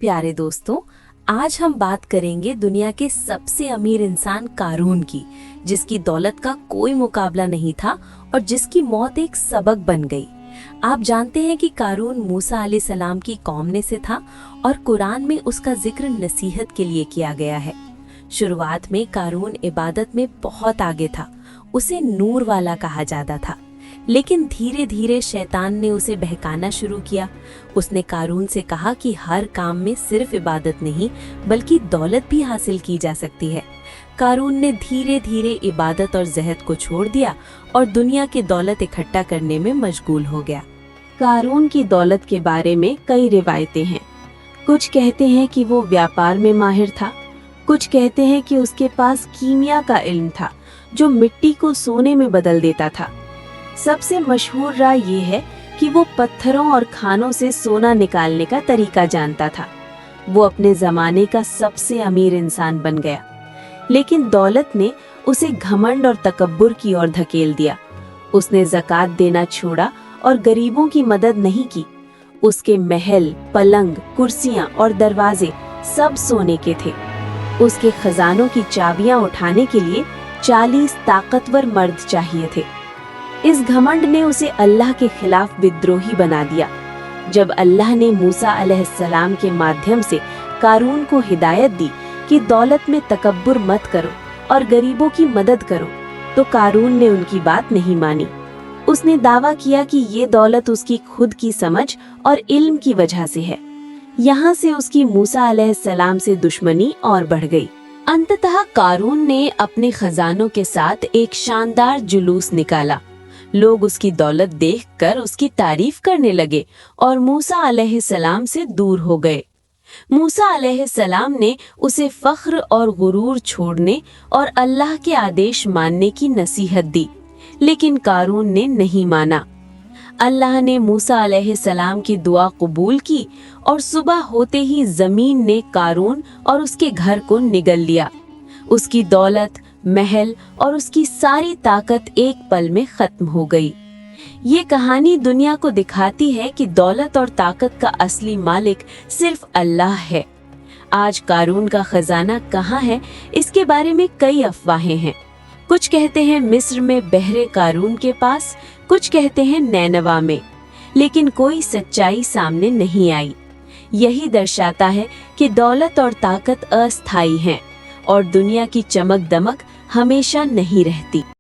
प्यारे दोस्तों, आज हम बात करेंगे दुनिया के सबसे अमीर इंसान कारून की, जिसकी दौलत का कोई मुकाबला नहीं था और जिसकी मौत एक सबक बन गई। आप जानते हैं कि कारून मूसा अलैहिस्सलाम की कौम में से था और कुरान में उसका जिक्र नसीहत के लिए किया गया है। शुरुआत में कारून इबादत में बहुत आगे था, उसे नूर वाला कहा जाता था, लेकिन धीरे धीरे शैतान ने उसे बहकाना शुरू किया। उसने कारून से कहा कि हर काम में सिर्फ इबादत नहीं बल्कि दौलत भी हासिल की जा सकती है। कारून ने धीरे धीरे इबादत और ज़हद को छोड़ दिया और दुनिया की दौलत इकट्ठा करने में मशगूल हो गया। कारून की दौलत के बारे में कई रिवायतें हैं। कुछ कहते हैं कि वो व्यापार में माहिर था, कुछ कहते हैं कि उसके पास कीमिया का इल्म था जो मिट्टी को सोने में बदल देता था। सबसे मशहूर राय ये है कि वो पत्थरों और खानों से सोना निकालने का तरीका जानता था। वो अपने जमाने का सबसे अमीर इंसान बन गया, लेकिन दौलत ने उसे घमंड और तकब्बुर की ओर धकेल दिया। उसने ज़कात देना छोड़ा और गरीबों की मदद नहीं की। उसके महल, पलंग, कुर्सियां और दरवाजे सब सोने के थे। उसके खजानों की चाबियां उठाने के लिए 40 ताकतवर मर्द चाहिए थे। इस घमंड ने उसे अल्लाह के खिलाफ विद्रोही बना दिया। जब अल्लाह ने मूसा अलैहिस्सलाम के माध्यम से कारून को हिदायत दी कि दौलत में तकब्बुर मत करो और गरीबों की मदद करो, तो कारून ने उनकी बात नहीं मानी। उसने दावा किया कि ये दौलत उसकी खुद की समझ और इल्म की वजह से है। यहाँ से उसकी मूसा अलैहिस्सलाम से दुश्मनी और बढ़ गई। अंततः कारून ने अपने खजानों के साथ एक शानदार जुलूस निकाला। लोग उसकी दौलत देखकर उसकी तारीफ करने लगे और मूसा अलैहिस्सलाम से दूर हो गए। मूसा अलैहिस्सलाम ने उसे फख्र और गुरूर छोड़ने और अल्लाह के आदेश मानने की नसीहत दी, लेकिन कारून ने नहीं माना। अल्लाह ने मूसा अलैहिस्सलाम की दुआ कबूल की और सुबह होते ही जमीन ने कारून और उसके घर को निगल लिया। उसकी दौलत, महल और उसकी सारी ताकत एक पल में खत्म हो गई। ये कहानी दुनिया को दिखाती है कि दौलत और ताकत का असली मालिक सिर्फ अल्लाह है। आज कारून का खजाना कहाँ है, इसके बारे में कई अफवाहें हैं। कुछ कहते हैं मिस्र में बहरे कारून के पास, कुछ कहते हैं नैनवा में, लेकिन कोई सच्चाई सामने नहीं आई। यही दर्शाता है कि दौलत और ताकत अस्थायी हैं और दुनिया की चमक दमक हमेशा नहीं रहती।